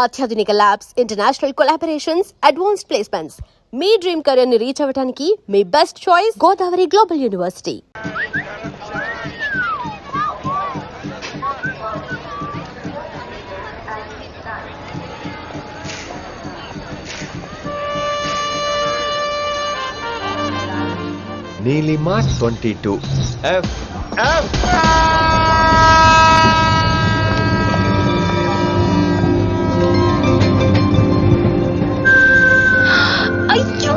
అత్యాధునిక labs, international collaborations, advanced placements. మీ dream career ని రీచ్ అవ్వడానికి మీ best choice Godavari global university. Neelima 22 F F అయ్యో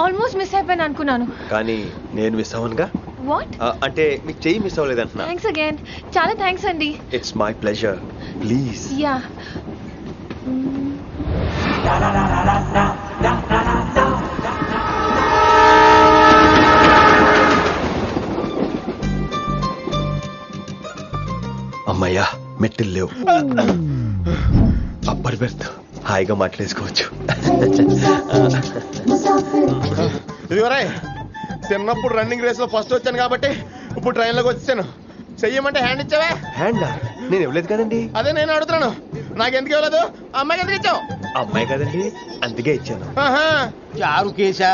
ఆల్మోస్ట్ మిస్ అయిపోయాను అనుకున్నాను కానీ నేను మిస్ అవ్వనుగా. వాట్ అంటే మీకు చెయ్యి మిస్ అవ్వలేదు అంటున్నా. థ్యాంక్స్ అగైన్, చాలా థ్యాంక్స్ అండి. It's my pleasure, please. Yeah అమ్మయ్యా, మెట్టులు లేవు. అప్పర్ బెర్త్, హాయిగా మాట్లాడేసుకోవచ్చు. ఇదివరే చిన్నప్పుడు రన్నింగ్ రేస్ లో ఫస్ట్ వచ్చాను కాబట్టి ఇప్పుడు ట్రైన్ లోకి వచ్చాను. చెయ్యమంటే హ్యాండ్ ఇచ్చావే. హ్యాండా? నేను ఇవ్వలేదు కదండి. అదే నేను అడుగుతున్నాను, నాకెందుకు ఇవ్వలేదు? అమ్మాయికి ఎందుకు ఇచ్చావు? అమ్మాయి కదండి, అందుకే ఇచ్చాను. చారు కేశా,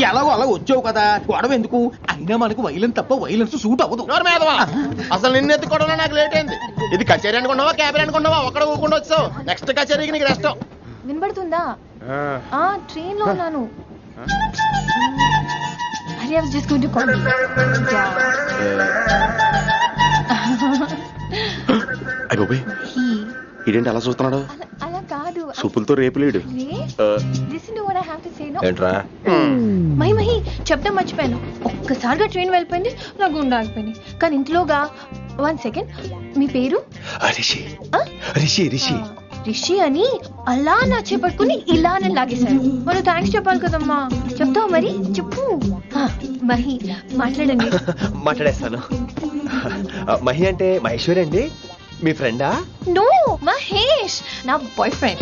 ఎలాగో అలా వచ్చావు కదా, గొడవ ఎందుకు? అయినా మనకు వైలెన్స్ తప్ప వైలెన్స్ సూట్ అవ్వదు. అసలు నిన్ను ఎత్తుకోవడం నాకు లేట్ అయింది. ఇది కచేరీ అనుకున్నావా, క్యాబరీ అనుకున్నావా? ఒక్కడ ఊకుండా వచ్చావు. నెక్స్ట్ కచేరీకి నీకు రెస్ట్. వినబడుతుందా? ట్రైన్ లో ఉన్నాను. I was just going to call you. ఇదేంటి అలా చూస్తున్నాడు? అలా కాదు. సూపులతో రేపు లేడు. Listen to what I have to say, no? ఏంట్రా? మహి చెప్పడం మర్చిపోయాను. ఒక్కసారిగా ట్రైన్ వెళ్ళిపోయింది, నా గుండె ఆగిపోయింది. కానీ ఇంట్లోగా 1 second, మీ పేరు? రిషి. రిషి రిషి రిషి అని అలా నా చేపట్టుకుని ఇలా నన్ను లాగేశారు. మరి థ్యాంక్స్ చెప్పాలి కదమ్మా. చెప్తావు మరి? చెప్పు. మహి మాట్లాడండి. మాట్లాడేస్తాను. మహి అంటే మహేశ్వరి అండి, మీ ఫ్రెండా? నో, మహేష్ నా బాయ్ ఫ్రెండ్.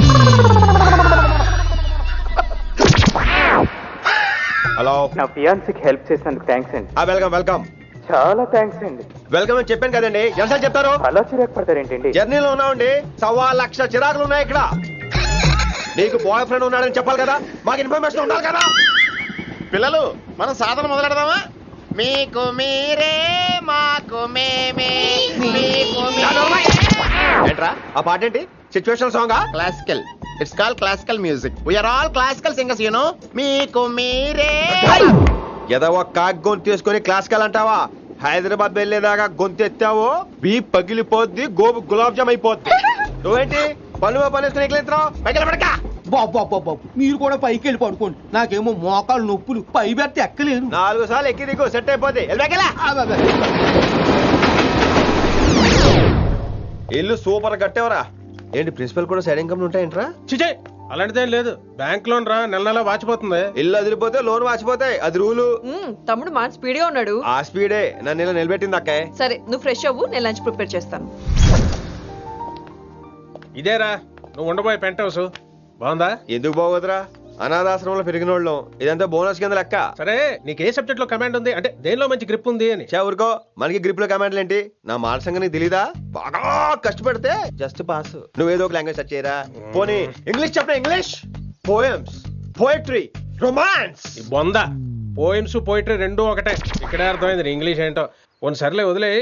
హలో. నా ఫియాన్సీకి హెల్ప్ చేసినందుకు థ్యాంక్స్ అండి. Welcome welcome. చాలా థ్యాంక్స్ అండి. వెల్కమ్ అని చెప్పాను కదండి, ఎంత చెప్తారు? అలా చిరాకు పడతారేంటండి? జర్నీలో ఉన్నామండి, 1,00,000 చిరాకులు ఉన్నాయి ఇక్కడ. నీకు బాయ్ ఫ్రెండ్ ఉన్నాడని చెప్పాలి కదా, మాకు ఇన్ఫర్మేషన్ ఉండాలి కదా. పిల్లలు, మనం సాధన మొదలెడదామా? మీకు మీరే, మాకు మేమే, మీకు ఏంట్రా ఆ పాట ఏంటి? Situation song? Classical. It's call classical music. We are all classical singers, you know. మీకు మీరే. ఏదో ఒక కాక్ గొంతు తీసుకొని క్లాసికల్ అంటావా? హైదరాబాద్ వెళ్ళేదాకా గొంతు ఎత్తావో బీ పగిలిపోద్ది, గోబు గులాబ్ జామ్ అయిపోద్ది. నువ్వేంటి పనులు పనిస్తున్నావు? ఎట్లెత్తున్నావు? పైకి పడక. బాబు మీరు కూడా పైకి వెళ్ళి పడుకోండి, నాకేమో మోకాలు నొప్పులు, పై బెర్త్ ఎక్కలేను. 4 సార్లు ఎక్కి దిగు, సెట్ అయిపోద్ది. ఇల్లు సూపర్ కట్టేవరా. ఏంటి ప్రిన్సిపల్ కూడా సైడ్ ఇన్కమ్ ఉంటాయంట్రా? చిచే, అలాంటిదేం లేదు. బ్యాంక్ లోన్ రా, నెల నెల వాచిపోతుంది. ఇల్లు అదిరిపోతే లోన్ వాచిపోతాయి, అది రూలు. తమ్ముడు మాట స్పీడ్గా ఉన్నాడు. ఆ స్పీడే నన్ను ఇలా నిలబెట్టింది అక్కాయ్. సరే నువ్వు ఫ్రెష్ అవ్వు, నేను లంచ్ ప్రిపేర్ చేస్తాను. ఇదేరా నువ్వు ఉండబోయే పెంట్ హౌస్. బాగుందా? ఎందుకు బాగోదురా, అనాథాశ్రమంలో పెరిగిన వాళ్ళం. ఇదంతా బోనస్ కింద లెక్క. సరే నీకు ఏ సబ్జెక్ట్ లో కమాండ్ ఉంది, అంటే దేనిలో మంచి గ్రిప్ ఉంది అని. ఊరుకో, మనకి గ్రిప్ లో కమాండ్లు ఏంటి? నా మాట సంగతి నీకు తెలీదా? బాగా కష్టపడితే జస్ట్ పాస్. నువ్వేదో ఒక లాంగ్వేజ్ సెర్చ్ చేయరా. పోనీ ఇంగ్లీష్ చెప్పిన ఇంగ్లీష్, పోయమ్స్, పోయట్రీ, రొమాన్స్. బొంద పోయిమ్స్ పోయిటరీ రెండూ ఒకటే. ఇక్కడే అర్థమైంది ఇంగ్లీష్ ఏంటో. సర్లే వదిలే.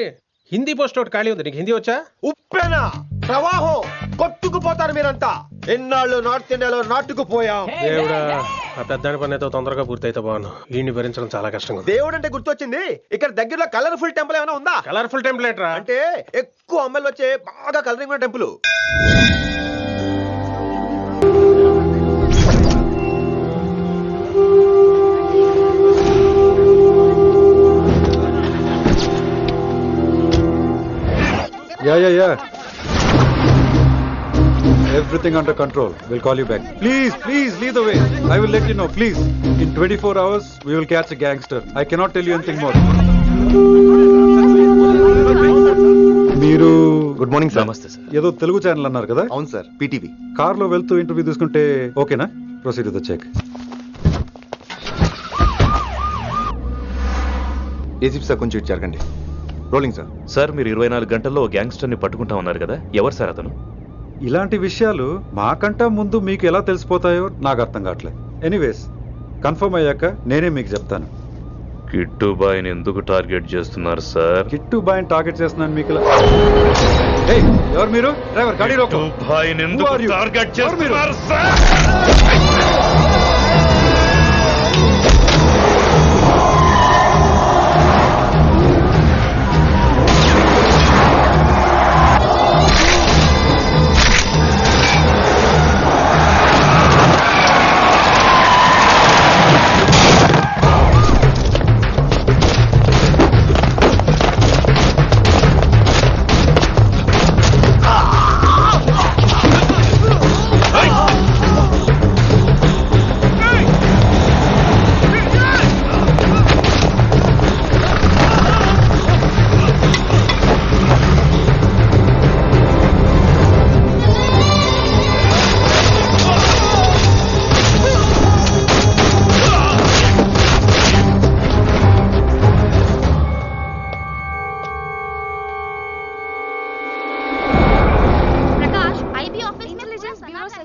హిందీ పోస్ట్ ఒకటి ఖాళీ ఉంది, నీకు హిందీ వచ్చా? ఉప్పెనా ప్రవాహం కొట్టుకుపోతారు మీరంతా. ఎన్నాళ్ళు నార్త్ ఇండియాలో నాటుకుపోయాం. దేవుడా, ఆ పెద్దాని పని అయితే తొందరగా పూర్తయితే బాగున్నాను. వీడిని భరించడం చాలా కష్టంగా. దేవుడు అంటే గుర్తొచ్చింది, ఇక్కడ దగ్గరలో కలర్ఫుల్ టెంపుల్ ఏమైనా ఉందా? కలర్ఫుల్ టెంపుల్ ఏంట్రా? అంటే ఎక్కువ అమ్మాయిలు వచ్చే బాగా కలరింగ్ ఉన్న temple. Yeah. Everything under control. We'll call you back. Please, lead the way. I will let you know, please. In 24 hours, we will catch a gangster. I cannot tell you anything more. మీరు good morning sir. నమస్తే sir. ఏదో Telugu channel అన్నారు కదా? అవును sir, PTV. కార్లో వెళ్తూ interview తీసుకుంటే ఓకేనా? Proceed with the check. ACP sir కొంచెం ఇటు జరగండి. Rolling sir. సార్ మీరు 24 గంటల్లో గ్యాంగ్స్టర్ని పట్టుకుంటా ఉన్నారు కదా, ఎవరు సార్ అతను? ఇలాంటి విషయాలు మాకంటా ముందు మీకు ఎలా తెలిసిపోతాయో నాకు అర్థం కావట్లేదు. ఎనీవేస్, కన్ఫర్మ్ అయ్యాక నేనే మీకు చెప్తాను. కిట్టు బాయ్ని ఎందుకు టార్గెట్ చేస్తున్నారు సార్? కిట్టు బాయ్ని టార్గెట్ చేస్తున్నాను మీకు. ఏయ్, ఎవరు మీరు? డ్రైవర్ గాడి రోకో. బాయ్ని ఎందుకు టార్గెట్ చేస్తున్నారు సార్?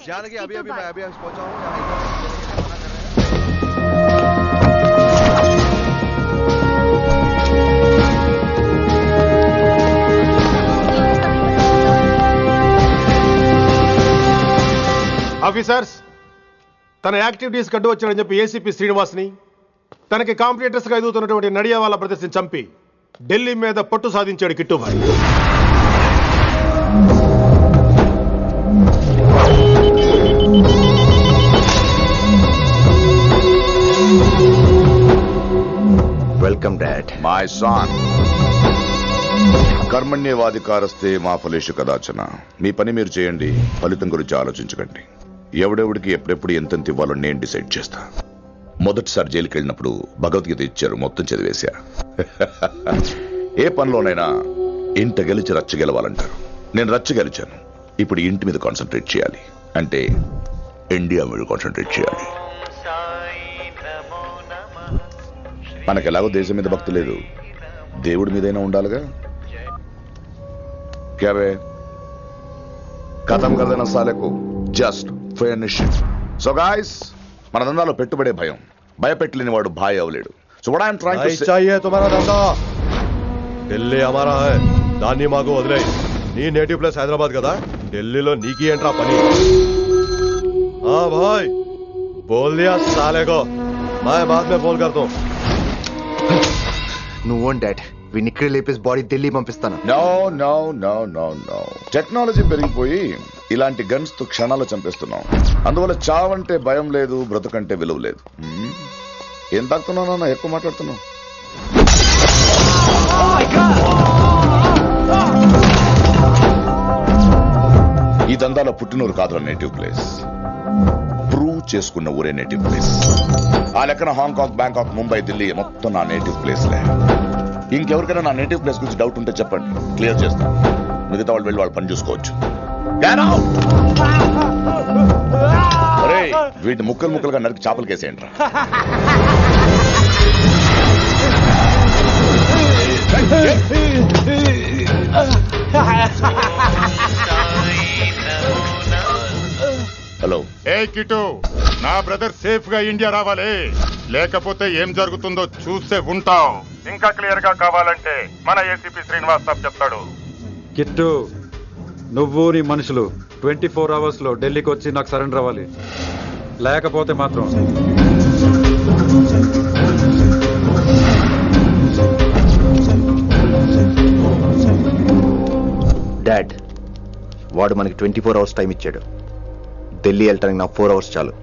जानकी अभी पहुंचा हूँ. ఆఫీసర్స్, తన యాక్టివిటీస్ కడ్డు వచ్చాడని చెప్పి ఏసీపీ శ్రీనివాస్ని, తనకి కాంపిటేటర్స్ గా ఎదుగుతున్నటువంటి నడియా వాళ్ళ ప్రదర్శన చంపి ఢిల్లీ మీద పట్టు సాధించాడు Kittubhai. Welcome dad. My son, కర్మణ్యవాధికారస్తే మా ఫలేషు కదాచన. మీ పని మీరు చేయండి, ఫలితం గురించి ఆలోచించకండి. ఎవడెవడికి ఎప్పుడెప్పుడు ఎంతెంత ఇవ్వాలో నేను డిసైడ్ చేస్తా. మొదటిసారి జైలుకి వెళ్ళినప్పుడు భగవద్గీత ఇచ్చారు, మొత్తం చదివేశా. ఏ పనిలోనైనా ఇంట గెలిచి రచ్చ గెలవాలంటారు. నేను రచ్చ గెలిచాను. ఇప్పుడు ఇంటి మీద కాన్సన్ట్రేట్ చేయాలి, అంటే ఇండియా మీద కాన్సన్ట్రేట్ చేయాలి. మనకు ఎలాగో దేశం మీద భక్తి లేదు, దేవుడి మీదైనా ఉండాలిగా. క్యావే కథం కదన సాలకు జస్ట్ ఫినిష్. సో గాయ్స్, మన దందాలో పెట్టుబడే భయం. భయపెట్టలేని వాడు భాయ్ అవలేడు. So what I'm trying to say, चाहिए तुम्हारा धंधा. ఢిల్లీ हमारा है. దాన్ని మాకు వదిలేయ్. నీ నేటివ్ ప్లేస్ హైదరాబాద్ కదా, ఢిల్లీలో నీకి ఏంట్రా పని? हाँ भाई, बोल दिया साले को. मैं बाद में फोन करता हूँ. నువ్వు డాడ్, వీడిని ఇక్కడ లేపేసి బాడీ ఢిల్లీ పంపిస్తాను. No no no no no. Technology పెరిగిపోయి ఇలాంటి గన్స్ తో క్షణాలు చంపేస్తున్నాం. అందువల్ల చావంటే భయం లేదు, బ్రతుకంటే విలువ లేదు. ఏం తాగుతున్నావు నాన్న, ఎక్కువ మాట్లాడుతున్నావు. ఈ దందాలో పుట్టినూరు కాదు నేటివ్ ప్లేస్, ప్రూవ్ చేసుకున్న ఊరే నేటివ్ ప్లేస్. ఆ లెక్కన హాంకాంగ్, బ్యాంకాక్, ముంబై, ఢిల్లీ మొత్తం నా నేటివ్ ప్లేస్లే. ఇంకెవరికైనా నా నేటివ్ ప్లేస్ గురించి డౌట్ ఉంటే చెప్పండి, క్లియర్ చేస్తాను. మిగతా వాళ్ళు వెళ్ళి వాళ్ళు పని చూసుకోవచ్చు. వీటిని ముక్కలు ముక్కలుగా నరికి చేపలు కేసేయండి రా. హలో. ఏ కిటు, నా బ్రదర్ సేఫ్ గా ఇండియా రావాలి, లేకపోతే ఏం జరుగుతుందో చూసే ఉంటావు. ఇంకా క్లియర్ గా కావాలంటే మన ఏసీపీ శ్రీనివాస్ సాబ్ చెప్తాడు. కిట్టు, నువ్వు నీ మనుషులు 24 hours లో ఢిల్లీకి వచ్చి నాకు సరెండర్ అవ్వాలి. లేకపోతే మాత్రం డాడ్, వాడు మనకి 24 hours టైం ఇచ్చాడు. ఢిల్లీ వెళ్ళటానికి నాకు 4 hours చాలు.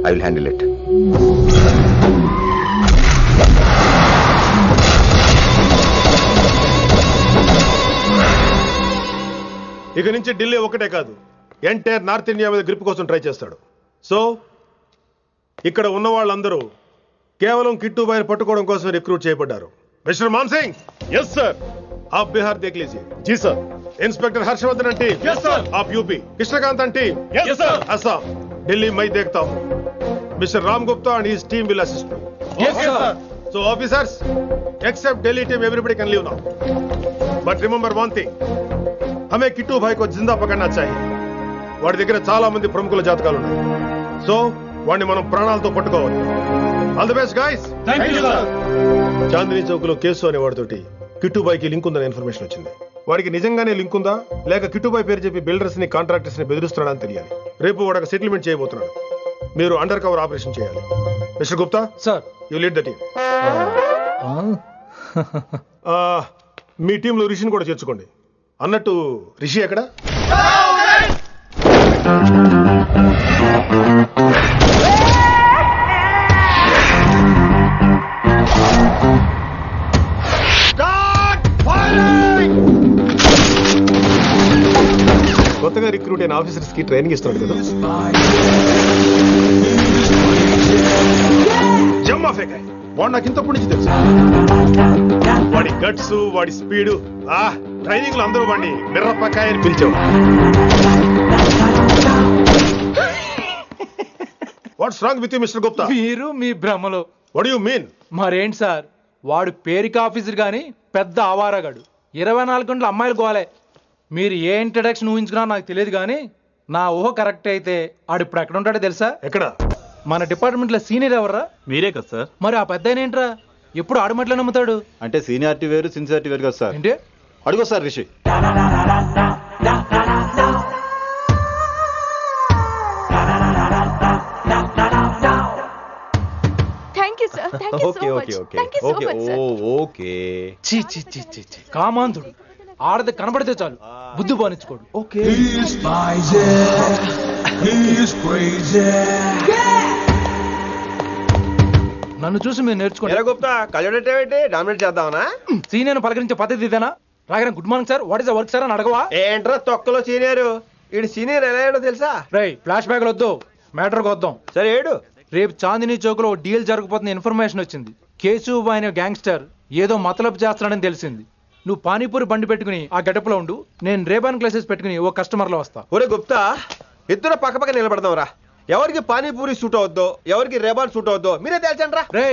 I will handle it. ఇక నుంచి ఢిల్లీ ఒకటే కాదు, ఎంటైర్ నార్త్ ఇండియా మీద గ్రిప్ కోసం ట్రై చేస్తాడు. సో ఇక్కడ ఉన్న వాళ్ళందరూ కేవలం కిట్టుబాయిని పట్టుకోవడం కోసం రిక్రూట్ చేయబడ్డారు. Mister Man Singh, yes sir. आप बिहार देख लीजिए. जी sir. Inspector Harshvardhan team, yes sir. आप UP. Krishnakant team, yes sir. Assam. Delhi मैं देखता हूँ. Mister Ram Gupta and his team will assist me. Yes sir. So officers, except Delhi team, everybody can leave now. But remember one thing, हमें किट्टू भाई को जिंदा पकड़ना चाहिए. వాడి దగ్గర చాలా మంది ప్రముఖుల జాతకాలు ఉన్నాయి. సో వాడిని మనం ప్రాణాలతో పట్టుకోవాలి. All the best guys. Thank you sir. Chandni Chowk లో కేసు అనే వాడితోటి కిట్టుబాయికి లింక్ ఉందనే ఇన్ఫర్మేషన్ వచ్చింది. వాడికి నిజంగానే లింక్ ఉందా లేక కిట్టుబాయి పేరు చెప్పి బిల్డర్స్ ని కాంట్రాక్టర్స్ ని బెదిరిస్తున్నాడని తెలియాలి. రేపు వాడు ఒక సెటిల్మెంట్ చేయబోతున్నాడు. మీరు అండర్ కవర్ ఆపరేషన్ చేయాలి. Mister Gupta sir, you lead the team. మీ టీంలో రిషిని కూడా చేర్చుకోండి. అన్నట్టు రిషి ఎక్కడ? కొత్తగా రిక్రూట్ అయిన ఆఫీసర్స్ కి ట్రైనింగ్ ఇస్తున్నాడు కదా. జమ్మా ఫేకాయ్ వాడు నాకు ఇంతప్పటి నుంచి తెలుసు. వాడి గట్స్, వాడి స్పీడు, ట్రైనింగ్ లో అందరూ వాడిని మిర్రపకాయ అని పిలిచేవాడు. What's wrong with you mister Gupta? మీరు మీ భ్రమలో. What you mean? మరేంటి సార్, వాడు పేరుకి ఆఫీసర్ గాని పెద్ద ఆవారగాడు. 24 గంటలు అమ్మాయిలు గోలే. మీరు ఏ ఇంట్రడక్షన్ ఊహించుకున్నా నాకు తెలియదు కానీ నా ఊహ కరెక్ట్ అయితే ఆడు ఇప్పుడు ఎక్కడ ఉంటాడో తెలుసా? ఎక్కడ? మన డిపార్ట్మెంట్ లో సీనియర్ ఎవర్రా? మీరే కదా సార్. మరి ఆ పెద్ద ఏంట్రా ఎప్పుడు ఆడమట్లో నమ్ముతాడు? అంటే సీనియారిటీ వేరు సిన్సియారిటీ వేరు కదా సార్. ఏంటి అడుగు sir Rishi. Thank you sir. Thank you so much. Thank you so much sir. Okay. చీ చీ చీ చీ చీ కామాంధుడు. ఆడది కనబడితే చాలు బుద్ధి బానించుకోడు. ఓకే. నన్ను చూసి మీరు నేర్చుకోండి. గుప్తా కళ్ళేంటి డామినేట్ చేద్దామనా? సీనియర్ పలకరించే పద్ధతి ఇదేనా? రాగానే good morning sir, what is the work sir అని అడగవా? ఏంట్రా తొక్కలో సీనియర్. ఈడు సీనియర్ ఎలా ఏడో తెలుసా? రై ఫ్లాష్ బ్యాక్ వద్దు, మ్యాటర్కి వద్దాం. సరే ఏడు. రేపు చాందినీ చౌక్ లో డీల్ జరగబోతున్న ఇన్ఫర్మేషన్ వచ్చింది. కేశూబాయ్ అనే గ్యాంగ్స్టర్ ఏదో మతలబు చేస్తున్నాడని తెలిసింది. నువ్వు పానీపూరి బండి పెట్టుకుని ఆ గడప లో ఉండు, నేను రేబాన్ గ్లాసెస్ పెట్టుకుని ఓ కస్టమర్ లో వస్తా. ఒరే గుప్తా, ఇద్దరు పక్క పక్క నిలబడదాం రా. ఎవరికి పానీపూరి సూట్ అవుద్దో ఎవరికి రేబాన్ సూట్ అవుద్దో మీరే తేల్చండి రా. రే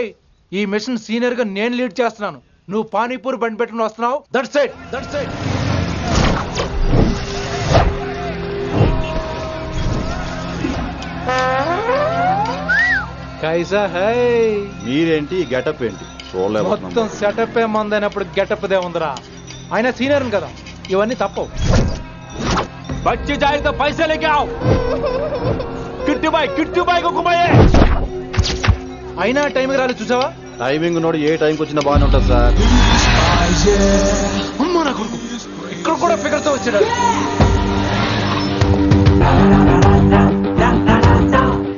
ఈ మిషన్ సీనియర్ గా నేను లీడ్ చేస్తున్నాను. నువ్వు పానీపూరి బండి పెట్టుకుని వస్తున్నావు. That's it, that's it. కైసా హై. మీరేంటి గెటప్ ఏంటి? మొత్తం సెటప్ ఏ మందైనప్పుడు గెటప్ దే ఉందిరా. ఆయన సీనియర్ కదా, ఇవన్నీ తప్పవు. బచ్చి జాయితో పైసా లేకే ఆవ్. కిట్టుబాయ్ కుక్కుబాయే. అయినా టైంకి రాలేదు చూసావా? టైమింగ్ నోడు ఏ టైంకి వచ్చినా బాగానే ఉంటుంది సార్. అమ్మ నా కొడుకు ఇక్కడ కూడా ఫిగర్ తో వచ్చాడు.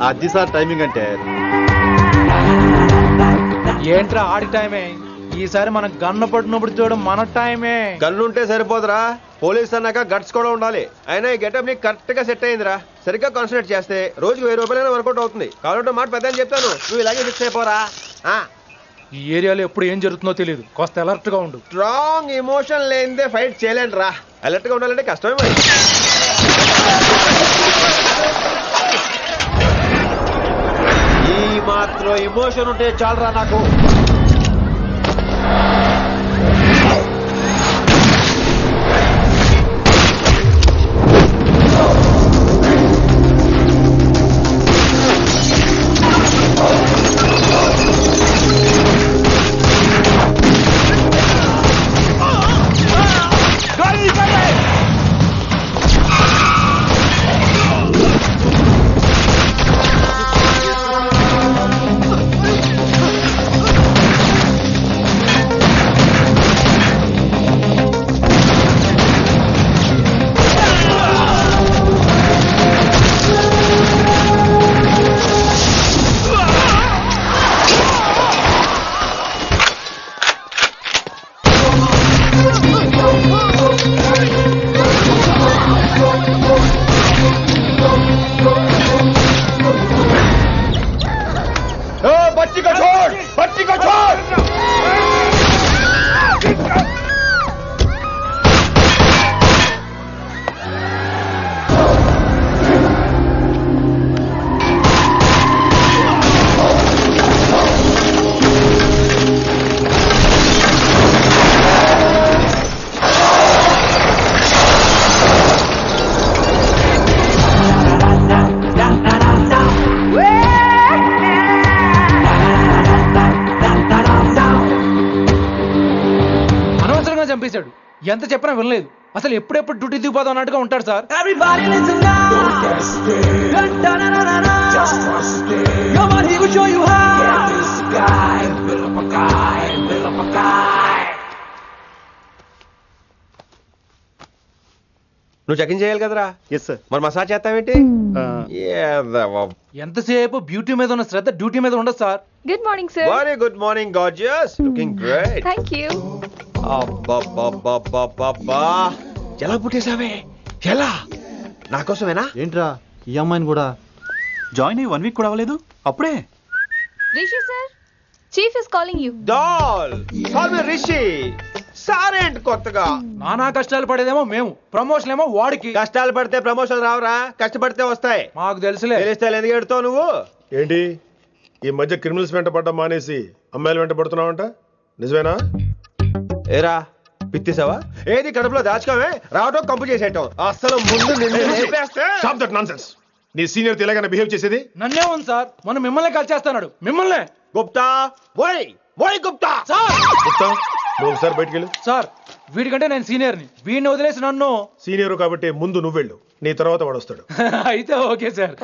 అది సార్ టైమింగ్ అంటే. ఏంట్రా ఆడి టైమే? ఈసారి మనం గన్ను పట్టినప్పుడు చూడడం మన టైమే. గన్ను ఉంటే సరిపోదురా, పోలీస్ అన్నాక గట్స్ కూడా ఉండాలి. అయినా ఈ గెటప్ నీకు కరెక్ట్ గా సెట్ అయిందిరా. సరిగ్గా కాన్సన్ట్రేట్ చేస్తే రోజుకి 1000 రూపాయలైనా వర్కౌట్ అవుతుంది. కాబట్టి మాట పెద్ద అని చెప్తాను, నువ్వు ఇలాగే ఫిక్స్ అయిపోరా. ఈ ఏరియాలో ఎప్పుడు ఏం జరుగుతుందో తెలియదు, కాస్త అలర్ట్ గా ఉండు. స్ట్రాంగ్ ఎమోషన్ లేనిదే ఫైట్ చేయలేండి రా. అలర్ట్ గా ఉండాలంటే కష్టమే మరి. ఈ మాత్రం ఎమోషన్ ఉంటే చాలరా నాకు. చంపేశాడు. ఎంత చెప్పినా వినలేదు. అసలు ఎప్పుడెప్పుడు డ్యూటీ దిగిపోదాం అన్నట్టుగా ఉంటాడు సార్. నువ్వు చెకింగ్ చేయాలి కదరా? Yes sir. మరి మసాజ్ చేస్తావేంటి? ఎంతసేపు బ్యూటీ మీద ఉన్న శ్రద్ధ డ్యూటీ మీద ఉండదు sir. Good morning sir. Very good morning gorgeous, looking great. Thank you. అబ్బబ్బబ్బబ్బబ్బా, ఎలా పుట్టేశావే? ఎలా? నా కోసమేనా? ఏంట్రా ఈ అమ్మాయిని కూడా జాయిన్ అయ్యి 1 వీక్ కూడా అవ్వలేదు అప్పుడే? Rishi sir, chief is calling you. డాల్ కాల్ మీ రిషి. సారేంటి కొత్తగా? నానా కష్టాలు పడేదేమో మేము, ప్రమోషన్ ఏమో వాడికి. కష్టాలు పడితే ప్రమోషన్ రావురా, కష్టపడితే వస్తాయి. మాకు తెలుసులే. తెలిస్తే ఎందుకు ఎడుతావు నువ్వు? ఏంటి ఈ మధ్య క్రిమినల్స్ వెంట పడ్డం మానేసి అమ్మాయిలు వెంట పడుతున్నావంట, నిజమేనా? ఏరా పిత్తిసావా? ఏది కడుపులో దాచుకోవే, రావటం కంపు చేసేయటం. అసలు ముందు నిన్ను లేపేస్తే. Stop that nonsense. నీ సీనియర్ ఇలాగైనా బిహేవ్ చేసేది? నన్నే ఉంది సార్, మనం మిమ్మల్ని కాల్ చేస్తున్నాడు. మిమ్మల్నే. గుప్తా ఓయ్ ఓయ్ గుప్తా. గుప్తా, నువ్వు ఒకసారి బయటికి వెళ్ళు. సార్ వీడికంటే నేను సీనియర్ని, వీడిని వదిలేసి నన్ను. సీనియర్ కాబట్టి ముందు నువ్వు వెళ్ళు, నీ తర్వాత వాడు వస్తాడు. అయితే ఓకే సార్.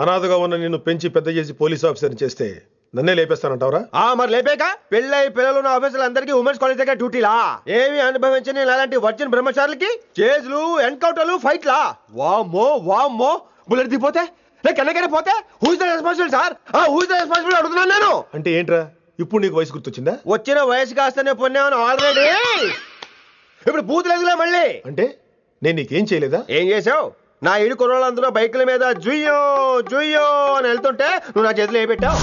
అనాథగా ఉన్న నిన్ను పెంచి పెద్ద చేసి పోలీస్ ఆఫీసర్ని చేస్తే నన్నే లేపేస్తానంటావరా? మరి లేపాక పెళ్ళై పిల్లలు ఉన్న ఆఫీసులు అందరికీ ఉమెన్స్ కాలేజ్ దగ్గర డ్యూటీలా? ఏమి అనుభవించని అలాంటి వర్జిన్ బ్రహ్మచారులకి చేజ్లు, ఎన్కౌంటర్లు, ఫైట్లా? వామ్మో వామ్మో, బుల్లెట్ దిగిపోతే కన్నకైనా పోతే who is the responsible sir? Who is the responsible అడుగుతున్నాను నేను. అంటే ఏంట్రా ఇప్పుడు నీకు వయసు గుర్తొచ్చిందా? వచ్చిన వయసు కాస్తనే పొన్నాను ఆల్రెడీ. ఇప్పుడు బూత్ లేదులే మళ్ళీ. అంటే నేను నీకేం చేయలేదా? ఏం చేసావు? నా ఇడు కుర్రోళ్ళందరూ బైకుల మీద జుయ్యో జుయ్యో అని వెళ్తుంటే నువ్వు నా చేతిలో ఏ పెట్టావు?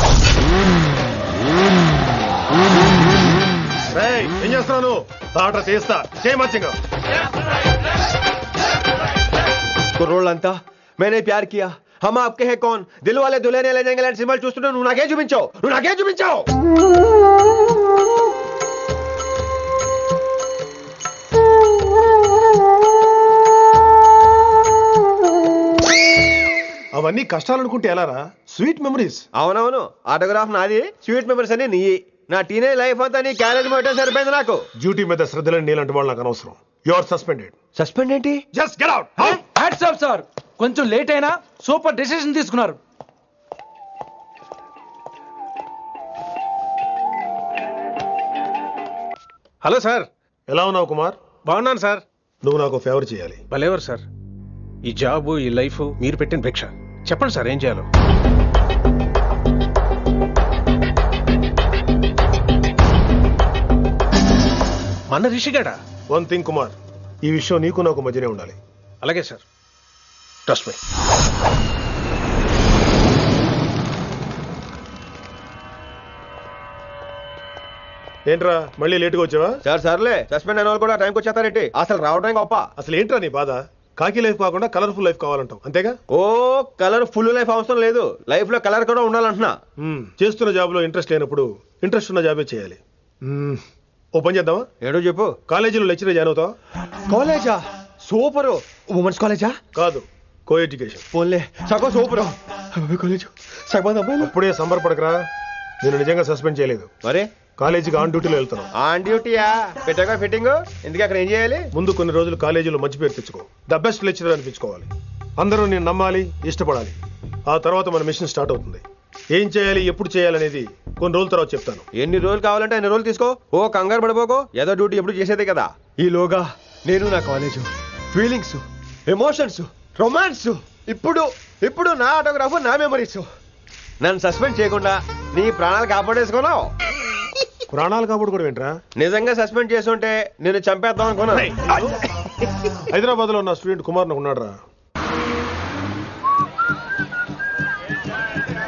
ఏం చేస్తున్నాను? తాట చేస్తా చేయమచ్చంగా. కుర్రోళ్ళంతా मैंने प्यार किया, हम आपके हैं कौन, दिल वाले दुल्हने ले जाएंगे లాంటి సినిమాలు చూస్తుంటే నువ్వు నాకే చూపించావు, నువ్వు నాకే చూపించావు. అవన్నీ కష్టాలనుకుంటే ఎలారా? Sweet memories. అవునవును, ఆటోగ్రాఫ్ నాది, స్వీట్ మెమరీస్ అని నీ. నా టీనేజ్ లైఫ్ అంతా నీ క్యారేజ్ మొట్టే సరిపోయింది నాకు. డ్యూటీ మీద శ్రద్ధలేని నీలాంటి వాళ్ళు నాకు అనవసరం. You are suspended. సస్పెండ్ ఏంటి? Just get out. Hats off sir, కొంచెం లేట్ అయినా సూపర్ డెసిషన్ తీసుకున్నారు. Hello sir. ఎలా ఉన్నావు కుమార్? బాగున్నాను సార్. నువ్వు నాకు ఫేవర్ చేయాలి. భలేవారు సార్. ఈ జాబ్, ఈ లైఫ్ మీరు పెట్టిన భిక్ష. చెప్పండి సార్ ఏం చేయాలో. మన రిషిగాడా? వన్ థింగ్ కుమార్, ఈ విషయం నీకు నాకు మధ్యనే ఉండాలి. అలాగే సార్, ట్రస్ట్ మీ. ఏంట్రా మళ్ళీ లేటుగా వచ్చావా? సార్ సర్లే, సస్పెండ్ అయిన వాళ్ళు కూడా టైంకి వచ్చేస్తారేంటి? అసలు రావడం గొప్ప. అసలు ఏంట్రా నీ బాధ? కాకి లైఫ్ కాకుండా కలర్ఫుల్ లైఫ్ కావాలంటావు, అంతేగా? ఓ కలర్ ఫుల్ లైఫ్ అవసరం లేదు, లైఫ్ లో కలర్ కూడా ఉండాలంటున్నా. చేస్తున్న జాబ్ లో ఇంట్రెస్ట్ లేనప్పుడు ఇంట్రెస్ట్ ఉన్న జాబే చేయాలి. ఓ పని చేద్దామా? ఏడో చెప్పు. కాలేజీలో లెక్చరర్ జాయిన్ అవుతావా? కాలేజా? సూపర్. ఉమెన్స్ కాలేజా? కాదు, కో ఎడ్యుకేషన్. పోన్లే, సగం సూపర్ కాలేజ్, సగం అమ్మాయిలు. అప్పుడే సంబరపడకరా, నేను నిజంగా సస్పెండ్ చేయలేదు. మరి కాలేజీకి ఆన్ డ్యూటీలో వెళ్తాను. ఆన్ డ్యూటీయా? పెట్టగా ఫిట్టింగ్ ఎందుకు? అక్కడ ఏం చేయాలి? ముందు కొన్ని రోజులు కాలేజీలో మంచి పేరు తెచ్చుకో, ద బెస్ట్ లెక్చరర్ అనిపించుకోవాలి. అందరూ నేను నమ్మాలి, ఇష్టపడాలి. ఆ తర్వాత మన మిషన్ స్టార్ట్ అవుతుంది. ఏం చేయాలి, ఎప్పుడు చేయాలనేది కొన్ని రోజుల తర్వాత చెప్తాను. ఎన్ని రోజులు కావాలంటే అన్ని రోజులు తీసుకో. ఓ కంగారు పడిపోకో, ఏదో డ్యూటీ ఎప్పుడు చేసేదే కదా. ఈలోగా నేను నా కాలేజ్ ఫీలింగ్స్, ఎమోషన్స్, రొమాన్స్, ఇప్పుడు నా ఆటోగ్రాఫ్, నా మెమరీస్. నన్ను సస్పెండ్ చేయకుండా నీ ప్రాణాలు కాపాడేసుకున్నావు. ప్రాణాలు కాపాడుకోవడం ఏంట్రా? నిజంగా సస్పెండ్ చేసుంటే నేను చంపేద్దాం అనుకున్నా. హైదరాబాద్ లో ఉన్న స్టూడెంట్ కుమార్ ఉన్నాడు రా.